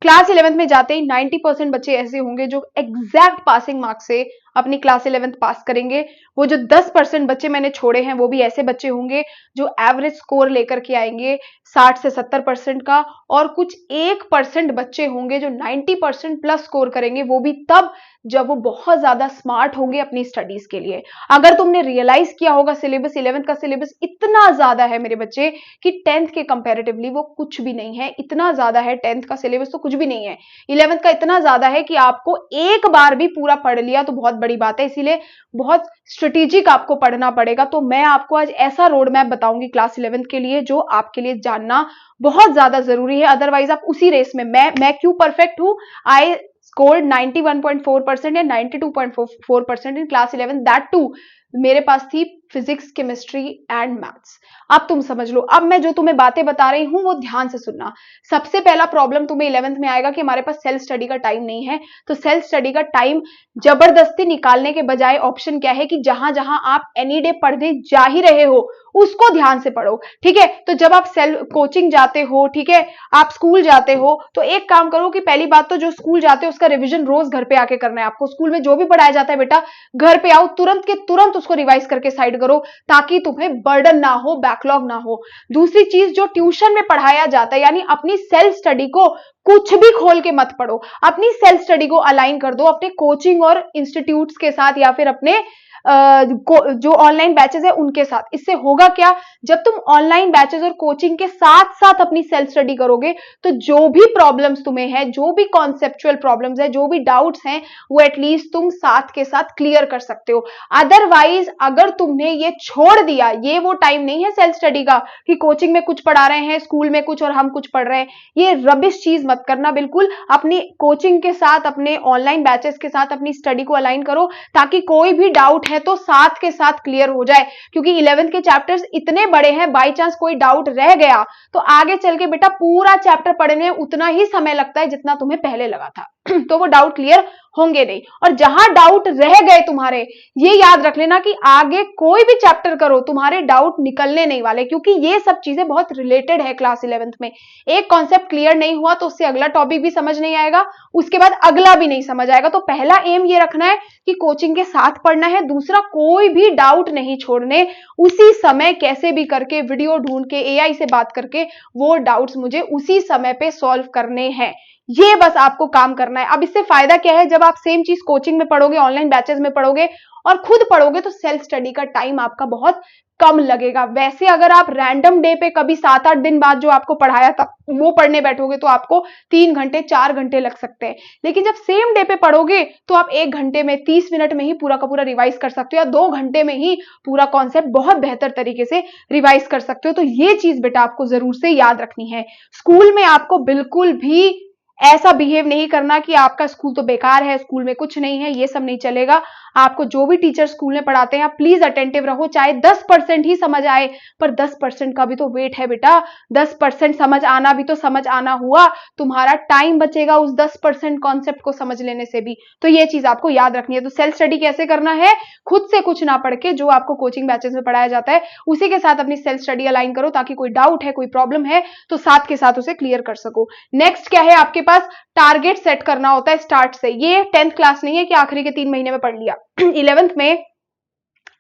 Class 11th में जाते ही 90% बच्चे ऐसे होंगे जो एग्जैक्ट पासिंग मार्क्स से अपनी क्लास 11th पास करेंगे। वो जो 10% बच्चे मैंने छोड़े हैं वो भी ऐसे बच्चे होंगे जो एवरेज स्कोर लेकर के आएंगे 60 से 70% का, और कुछ 1% बच्चे होंगे जो 90% प्लस स्कोर करेंगे, वो भी तब जब वो बहुत ज्यादा स्मार्ट होंगे अपनी स्टडीज के लिए। अगर तुमने रियलाइज किया होगा सिलेबस 11th का सिलेबस इतना ज्यादा है मेरे बच्चे कि 10th के कंपैरेटिवली वो कुछ भी नहीं है, इतना ज्यादा है 10th का सिलेबस तो कुछ भी नहीं है। 11th का इतना ज्यादा है कि आपको एक बार भी पूरा पढ़ लिया तो बहुत बड़ी बात है, इसीलिए बहुत स्ट्रेटेजिक आपको पढ़ना पड़ेगा। तो मैं आपको आज ऐसा रोड मैप बताऊंगी क्लास 11th के लिए जो आपके लिए जानना बहुत ज्यादा जरूरी है, अदरवाइज आप उसी रेस में मैं क्यों परफेक्ट हूं, आई स्कोर्ड 91.4% या 92.4% इन क्लास 11 दैट टू मेरे पास थी फिजिक्स, केमिस्ट्री एंड मैथ्स। अब तुम समझ लो, अब मैं जो तुम्हें बातें बता रही हूं वो ध्यान से सुनना। सबसे पहला प्रॉब्लम तुम्हें 11th में आएगा कि हमारे पास सेल्फ स्टडी का टाइम नहीं है। तो सेल्फ स्टडी का टाइम जबरदस्ती निकालने के बजाय ऑप्शन क्या है कि जहां जहां आप एनी डे पढ़ने जा ही रहे हो उसको ध्यान से पढ़ो, ठीक है। तो जब आप सेल्फ कोचिंग जाते हो, ठीक है, आप स्कूल जाते हो, तो एक काम करो कि पहली बात तो जो स्कूल जाते हो उसका रिवीजन रोज घर पे आके करना है आपको। स्कूल में जो भी पढ़ाया जाता है बेटा, घर पे आओ तुरंत के तुरंत उसको रिवाइज करके साइड करो, ताकि तुम्हें बर्डन ना हो, बैकलॉग ना हो। दूसरी चीज, जो ट्यूशन में पढ़ाया जाता है यानी अपनी सेल्फ स्टडी को कुछ भी खोल के मत पढ़ो, अपनी सेल्फ स्टडी को अलाइन कर दो अपने कोचिंग और इंस्टीट्यूट्स के साथ या फिर अपने जो ऑनलाइन बैचेस है उनके साथ। इससे होगा क्या, जब तुम ऑनलाइन बैचेस और कोचिंग के साथ साथ अपनी सेल्फ स्टडी करोगे तो जो भी प्रॉब्लम्स तुम्हें है, जो भी कॉन्सेप्चुअल प्रॉब्लम्स है, जो भी डाउट्स हैं, वो एटलीस्ट तुम साथ के साथ क्लियर कर सकते हो। अदरवाइज अगर तुमने ये छोड़ दिया, ये वो टाइम नहीं है सेल्फ स्टडी का कि कोचिंग में कुछ पढ़ा रहे हैं, स्कूल में कुछ और हम कुछ पढ़ रहे हैं, ये रबिश चीज मत करना बिल्कुल। अपनी कोचिंग के साथ, अपने ऑनलाइन बैचेस के साथ अपनी स्टडी को अलाइन करो, ताकि कोई भी डाउट है तो साथ के साथ क्लियर हो जाए। क्योंकि 11th के चैप्टर्स इतने बड़े हैं, बाई चांस कोई डाउट रह गया तो आगे चल के बेटा पूरा चैप्टर पढ़ने में उतना ही समय लगता है जितना तुम्हें पहले लगा था तो वो डाउट क्लियर होंगे नहीं। और जहां डाउट रह गए तुम्हारे, ये याद रख लेना कि आगे कोई भी चैप्टर करो तुम्हारे डाउट निकलने नहीं वाले, क्योंकि ये सब चीजें बहुत रिलेटेड है क्लास 11th में। एक कॉन्सेप्ट क्लियर नहीं हुआ तो उससे अगला टॉपिक भी समझ नहीं आएगा, उसके बाद अगला भी नहीं समझ आएगा। तो पहला एम ये रखना है कि कोचिंग के साथ पढ़ना है, दूसरा कोई भी डाउट नहीं छोड़ने, उसी समय कैसे भी करके वीडियो ढूंढ के, एआई से बात करके वो डाउट्स मुझे उसी समय पे सॉल्व करने हैं। ये बस आपको काम करना है। अब इससे फायदा क्या है, जब आप सेम चीज कोचिंग में पढ़ोगे, ऑनलाइन बैचेस में पढ़ोगे और खुद पढ़ोगे तो सेल्फ स्टडी का टाइम आपका बहुत कम लगेगा। वैसे अगर आप रैंडम डे पे कभी 7-8 दिन बाद जो आपको पढ़ाया था वो पढ़ने बैठोगे तो आपको 3 घंटे 4 घंटे लग सकते हैं, लेकिन जब सेम डे पे पढ़ोगे तो आप 1 घंटे में 30 मिनट में ही पूरा का पूरा रिवाइज कर सकते हो, या 2 घंटे में ही पूरा कॉन्सेप्ट बहुत बेहतर तरीके से रिवाइज कर सकते हो। तो ये चीज बेटा आपको जरूर से याद रखनी है। स्कूल में आपको बिल्कुल भी ऐसा बिहेव नहीं करना कि आपका स्कूल तो बेकार है, स्कूल में कुछ नहीं है, ये सब नहीं चलेगा। आपको जो भी टीचर स्कूल में पढ़ाते हैं प्लीज अटेंटिव रहो, चाहे 10% ही समझ आए, पर 10% का भी तो वेट है बेटा। 10% समझ आना भी तो समझ आना हुआ, तुम्हारा टाइम बचेगा उस 10% कॉन्सेप्ट को समझ लेने से भी। तो ये चीज आपको याद रखनी है। तो सेल्फ स्टडी कैसे करना है, खुद से कुछ ना पढ़ के जो आपको कोचिंग बैचेस में पढ़ाया जाता है उसी के साथ अपनी सेल्फ स्टडी अलाइन करो, ताकि कोई डाउट है, कोई प्रॉब्लम है तो साथ के साथ उसे क्लियर कर सको। नेक्स्ट क्या है, आपके पास टारगेट सेट करना होता है स्टार्ट से। ये 10th क्लास नहीं है कि आखिरी के 3 महीने में पढ़ लिया 11th में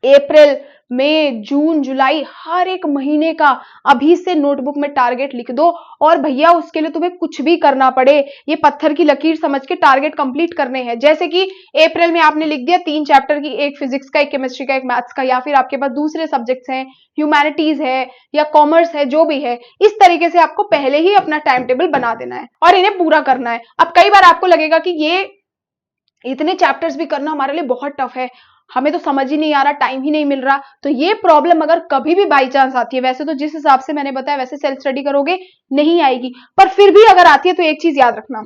अप्रैल, मई, जून, जुलाई, हर एक महीने का अभी से नोटबुक में टारगेट लिख दो। और भैया उसके लिए तुम्हें कुछ भी करना पड़े, ये पत्थर की लकीर समझ के टारगेट कंप्लीट करने हैं। जैसे कि अप्रैल में आपने लिख दिया 3 चैप्टर की, एक फिजिक्स का, एक केमिस्ट्री का, एक मैथ्स का, या फिर आपके पास दूसरे सब्जेक्ट्स हैं, ह्यूमैनिटीज है या कॉमर्स है, जो भी है, इस तरीके से आपको पहले ही अपना टाइम टेबल बना देना है और इन्हें पूरा करना है। अब कई बार आपको लगेगा कि ये इतने चैप्टर्स भी करना हमारे लिए बहुत टफ है, हमें तो समझ ही नहीं आ रहा, टाइम ही नहीं मिल रहा। तो ये प्रॉब्लम अगर कभी भी बाई चांस आती है, वैसे तो जिस हिसाब से मैंने बताया वैसे सेल्फ स्टडी करोगे नहीं आएगी, पर फिर भी अगर आती है तो एक चीज याद रखना,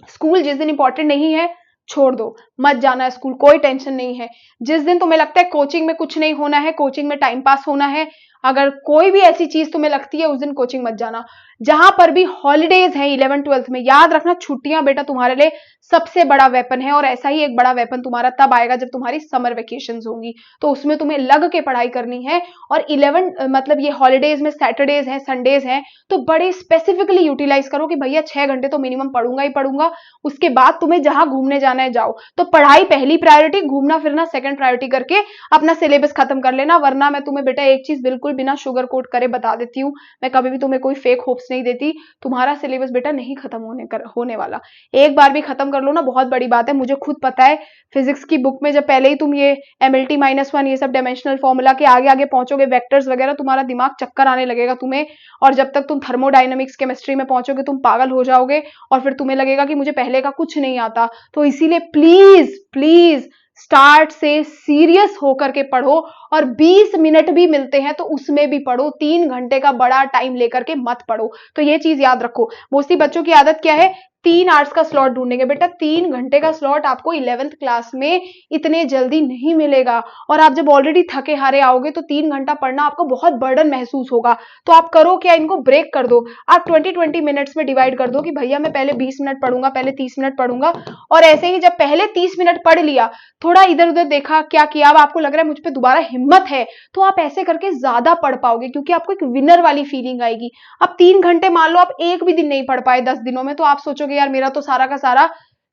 स्कूल जिस दिन इंपॉर्टेंट नहीं है छोड़ दो, मत जाना है स्कूल, कोई टेंशन नहीं है। जिस दिन तुम्हें लगता है कोचिंग में कुछ नहीं होना है, कोचिंग में टाइम पास होना है, अगर कोई भी ऐसी चीज तुम्हें लगती है उस दिन कोचिंग मत जाना। जहां पर भी हॉलीडेज हैं 11th-12th में, याद रखना छुट्टियां बेटा तुम्हारे लिए सबसे बड़ा वेपन है। और ऐसा ही एक बड़ा वेपन तुम्हारा तब आएगा जब तुम्हारी समर वेकेशंस होंगी, तो उसमें तुम्हें लग के पढ़ाई करनी है। और 11 मतलब ये हॉलीडेज में सैटरडेज हैं, संडेज हैं, तो बड़े स्पेसिफिकली यूटिलाइज करो कि भैया 6 घंटे तो मिनिमम पढ़ूंगा ही पढ़ूंगा। उसके बाद तुम्हें जहां घूमने जाना है जाओ, तो पढ़ाई पहली प्रायोरिटी, घूमना फिरना सेकंड प्रायोरिटी करके अपना सिलेबस खत्म कर लेना। वरना मैं तुम्हें बेटा एक चीज बिल्कुल बिना शुगर कोट करे बता देती हूँ, मैं कभी भी तुम्हें कोई फेक होप्स नहीं देती, तुम्हारा सिलेबस बेटा नहीं खत्म होने वाला। एक बार भी खत्म कर लो ना, बहुत बड़ी बात है। मुझे खुद पता है, फिजिक्स की बुक में जब पहले ही तुम ये MLT-1 ये सब डायमेंशनल फॉर्मूला के आगे आगे पहुंचोगे, वेक्टर्स वगैरह, तुम्हारा दिमाग चक्कर आने लगेगा तुम्हें। और जब तक तुम थर्मोडायनेमिक्स केमिस्ट्री में पहुंचोगे तुम पागल हो जाओगे, और फिर तुम्हें लगेगा कि मुझे पहले का कुछ नहीं आता। तो इसीलिए प्लीज प्लीज स्टार्ट से सीरियस होकर के पढ़ो, और 20 मिनट भी मिलते हैं तो उसमें भी पढ़ो, 3 घंटे का बड़ा टाइम लेकर के मत पढ़ो। तो ये चीज याद रखो। मोस्टली बच्चों की आदत क्या है, 3 आवर्स का स्लॉट ढूंढेंगे। बेटा 3 घंटे का स्लॉट आपको 11th क्लास में इतने जल्दी नहीं मिलेगा, और आप जब ऑलरेडी थके हारे आओगे तो 3 घंटा पढ़ना आपको बहुत बर्डन महसूस होगा। तो आप करो क्या, इनको ब्रेक कर दो। आप 20-20 मिनट्स में डिवाइड कर दो कि भैया मैं पहले 20 मिनट पढ़ूंगा, पहले 30 मिनट पढ़ूंगा। और ऐसे ही जब पहले 30 मिनट पढ़ लिया, थोड़ा इधर उधर देखा, क्या किया, अब आपको लग रहा है मुझ पर दोबारा हिम्मत है, तो आप ऐसे करके ज्यादा पढ़ पाओगे, क्योंकि आपको एक विनर वाली फीलिंग आएगी। अब 3 घंटे मान लो आप एक भी दिन नहीं पढ़ पाए 10 दिनों में, तो आप सोचोगे यार मेरा तो सारा का सारा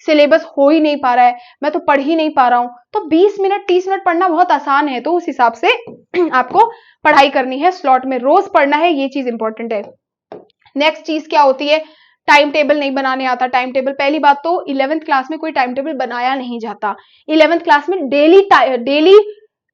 सिलेबस हो ही नहीं पा रहा है, मैं तो पढ़ ही नहीं पा रहा हूं। तो 20 मिनट 30 मिनट पढ़ना बहुत आसान है, तो उस हिसाब से आपको पढ़ाई करनी है, स्लॉट में रोज पढ़ना है, ये चीज इंपॉर्टेंट है। नेक्स्ट चीज क्या होती है, टाइम टेबल नहीं बनाने आता। टाइम टेबल, पहली बात तो 11th क्लास में कोई टाइम टेबल बनाया नहीं जाता। 11th क्लास में डेली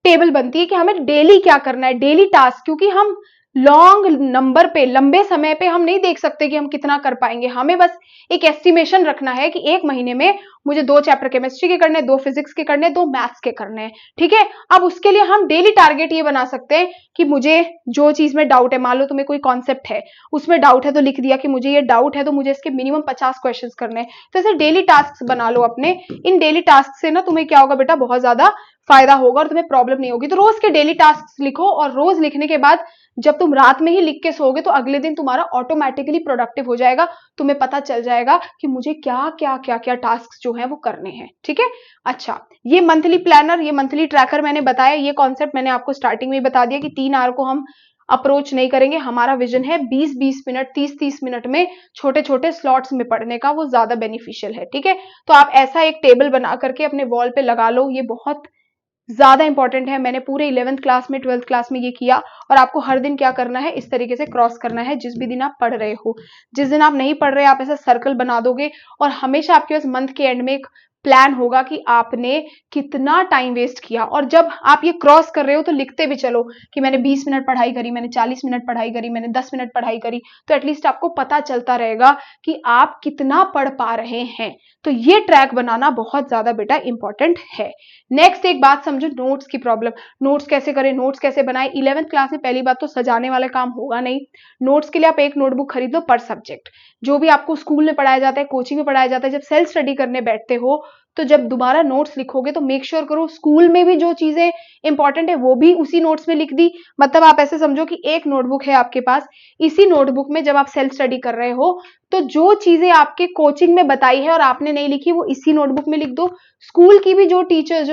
टेबल बनती है कि हमें डेली क्या करना है, डेली टास्क, क्योंकि हम लॉन्ग नंबर पे, लंबे समय पे हम नहीं देख सकते कि हम कितना कर पाएंगे। हमें बस एक एस्टिमेशन रखना है कि एक महीने में मुझे 2 चैप्टर केमिस्ट्री के करने, 2 फिजिक्स के करने, 2 मैथ्स के करने हैं, ठीक है। अब उसके लिए हम डेली टारगेट ये बना सकते हैं कि मुझे जो चीज में डाउट है, मान लो तुम्हें कोई कॉन्सेप्ट है, उसमें डाउट है तो लिख दिया कि मुझे ये डाउट है, तो मुझे इसके मिनिमम 50 क्वेश्चंस करने हैं। तो ऐसे डेली टास्क बना लो अपने। इन डेली टास्क से ना तुम्हें क्या होगा बेटा, बहुत ज्यादा फायदा होगा और तुम्हें प्रॉब्लम नहीं होगी। तो रोज के डेली टास्क लिखो, और रोज लिखने के बाद जब तुम रात में ही लिख के सोओगे तो अगले दिन तुम्हारा ऑटोमेटिकली प्रोडक्टिव हो जाएगा। तुम्हें पता चल जाएगा कि मुझे क्या क्या क्या क्या टास्क जो है वो करने हैं, ठीक है। अच्छा, ये मंथली प्लानर, ये मंथली ट्रैकर मैंने बताया, ये कॉन्सेप्ट मैंने आपको स्टार्टिंग में बता दिया कि 3 आवर को हम अप्रोच नहीं करेंगे। हमारा विजन है 20-20 मिनट, 30-30 मिनट में छोटे छोटे स्लॉट्स में पढ़ने का, वो ज्यादा बेनिफिशियल है, ठीक है। तो आप ऐसा एक टेबल बना करके अपने वॉल पे लगा लो, ये बहुत ज्यादा इंपॉर्टेंट है। मैंने पूरे 11th क्लास में 12th क्लास में ये किया, और आपको हर दिन क्या करना है, इस तरीके से क्रॉस करना है जिस भी दिन आप पढ़ रहे हो। जिस दिन आप नहीं पढ़ रहे आप ऐसा सर्कल बना दोगे, और हमेशा आपके पास मंथ के एंड में एक प्लान होगा कि आपने कितना टाइम वेस्ट किया। और जब आप ये क्रॉस कर रहे हो तो लिखते भी चलो कि मैंने 20 मिनट पढ़ाई करी, मैंने 40 मिनट पढ़ाई करी, मैंने 10 मिनट पढ़ाई करी। तो एटलीस्ट आपको पता चलता रहेगा कि आप कितना पढ़ पा रहे हैं। तो ये ट्रैक बनाना बहुत ज्यादा बेटा इंपॉर्टेंट है। नेक्स्ट एक बात समझो, नोट्स की प्रॉब्लम। नोट्स कैसे करें, नोट्स कैसे बनाए। 11th क्लास में पहली बात तो सजाने वाला काम होगा नहीं। नोट्स के लिए आप एक नोटबुक खरीद लो पर सब्जेक्ट। जो भी आपको स्कूल में पढ़ाया जाता है, कोचिंग में पढ़ाया जाता है, जब सेल्फ स्टडी करने बैठते हो तो जब दोबारा नोट्स लिखोगे तो मेक श्योर करो स्कूल में भी जो चीजें इंपॉर्टेंट है वो भी उसी नोट्स में लिख दी। मतलब आप ऐसे समझो कि एक नोटबुक है आपके पास, इसी नोटबुक में जब आप सेल्फ स्टडी कर रहे हो तो जो चीजें आपके कोचिंग में बताई है और आपने नहीं लिखी वो इसी नोटबुक में लिख दो। स्कूल की भी जो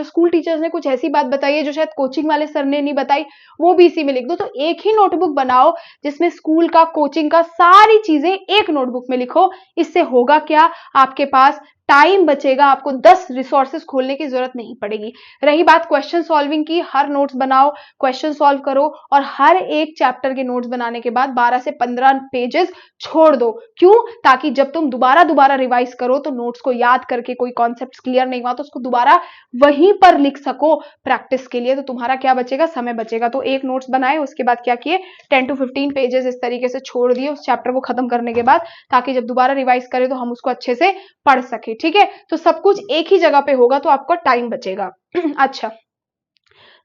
स्कूल टीचर्स ने कुछ ऐसी बात बताई है जो शायद कोचिंग वाले सर ने नहीं बताई, वो भी इसी में लिख दो। तो एक ही नोटबुक बनाओ जिसमें स्कूल का, कोचिंग का, सारी चीजें एक नोटबुक में लिखो। इससे होगा क्या, आपके पास टाइम बचेगा, आपको 10 रिसोर्सेस खोलने की जरूरत नहीं पड़ेगी। रही बात क्वेश्चन सॉल्विंग की, हर नोट्स बनाओ, क्वेश्चन सॉल्व करो, और हर एक चैप्टर के नोट्स बनाने के बाद 12 से 15 पेजेस छोड़ दो। क्यों? ताकि जब तुम दोबारा रिवाइज करो तो नोट्स को याद करके, कोई कॉन्सेप्ट क्लियर नहीं हुआ तो उसको दोबारा वहीं पर लिख सको प्रैक्टिस के लिए। तो तुम्हारा क्या बचेगा, समय बचेगा। तो एक नोट्स बनाए, उसके बाद क्या किए, 10 to 15 पेजेस इस तरीके से छोड़ दिए उस चैप्टर को खत्म करने के बाद, ताकि जब दोबारा रिवाइज करें तो हम उसको अच्छे से पढ़ सके, ठीक है। तो सब कुछ एक ही जगह पे होगा तो आपका टाइम बचेगा। अच्छा,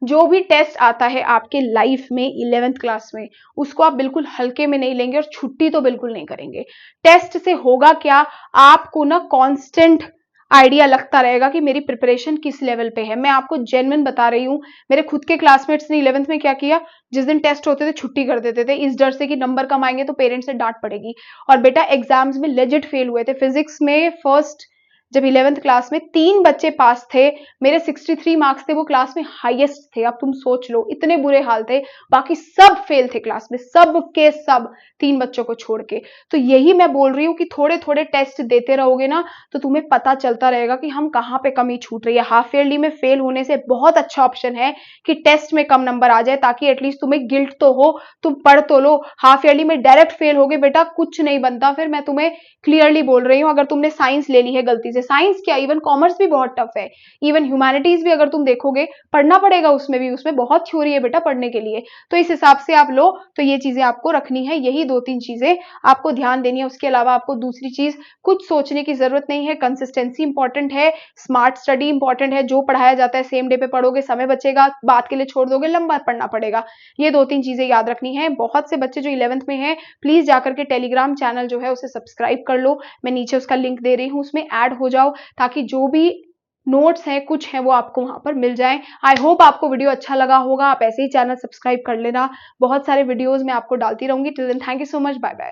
जो भी टेस्ट आता है आपके लाइफ में 11th क्लास में, उसको आप बिल्कुल हल्के में नहीं लेंगे और छुट्टी तो बिल्कुल नहीं करेंगे। टेस्ट से होगा क्या, आपको ना कांस्टेंट आइडिया लगता रहेगा कि मेरी प्रिपरेशन किस लेवल पे है। मैं आपको जेन्युइन बता रही हूँ, मेरे खुद के क्लासमेट्स ने 11th में क्या किया, जिस दिन टेस्ट होते थे छुट्टी कर देते थे इस डर से कि नंबर कम आएंगे तो पेरेंट्स से डांट पड़ेगी। और बेटा एग्जाम्स में लेजिट फेल हुए थे। फिजिक्स में फर्स्ट जब 11th क्लास में 3 बच्चे पास थे, मेरे 63 मार्क्स थे, वो क्लास में हाईएस्ट थे। अब तुम सोच लो, इतने बुरे हाल थे। बाकी सब फेल थे क्लास में, सब के सब, 3 बच्चों को छोड़ के। तो यही मैं बोल रही हूँ कि थोड़े थोड़े टेस्ट देते रहोगे ना, तो तुम्हें पता चलता रहेगा कि हम कहाँ पे कमी छूट रही है। हाफ ईयरली में फेल होने से बहुत अच्छा ऑप्शन है कि टेस्ट में कम नंबर आ जाए, ताकि एटलीस्ट तुम्हें गिल्ट तो हो, तुम पढ़ तो लो। हाफ ईयरली में डायरेक्ट फेल होगे बेटा, कुछ नहीं बनता। फिर मैं तुम्हें क्लियरली बोल रही हूँ, अगर तुमने साइंस ले ली है गलती से, साइंस क्या, इवन कॉमर्स भी बहुत टफ है, इवन ह्यूमैनिटीज भी अगर तुम देखोगे, पढ़ना पड़ेगा उसमें भी, उसमें बहुत थ्योरी है बेटा पढ़ने के लिए। तो इस हिसाब से आप लो, तो ये चीजें आपको रखनी है, यही 2-3 चीजें आपको ध्यान देनी है। उसके अलावा आपको दूसरी चीज कुछ सोचने की जरूरत नहीं है। कंसिस्टेंसी इंपॉर्टेंट है, स्मार्ट स्टडी इंपॉर्टेंट है, जो पढ़ाया जाता है सेम डे पे पढ़ोगे, समय बचेगा, बात के लिए छोड़ दोगे, लंबा पढ़ना पड़ेगा। ये 2-3 चीजें याद रखनी है। बहुत से बच्चे जो 11th में हैं, प्लीज जाकर के टेलीग्राम चैनल जो है उसे सब्सक्राइब कर लो, मैं नीचे उसका लिंक दे रही हूँ, उसमें ऐड हो जाओ, ताकि जो भी नोट्स हैं कुछ हैं वो आपको वहां पर मिल जाए। आई होप आपको वीडियो अच्छा लगा होगा। आप ऐसे ही चैनल सब्सक्राइब कर लेना, बहुत सारे वीडियोस मैं आपको डालती रहूंगी। Till then thank you so much, bye bye.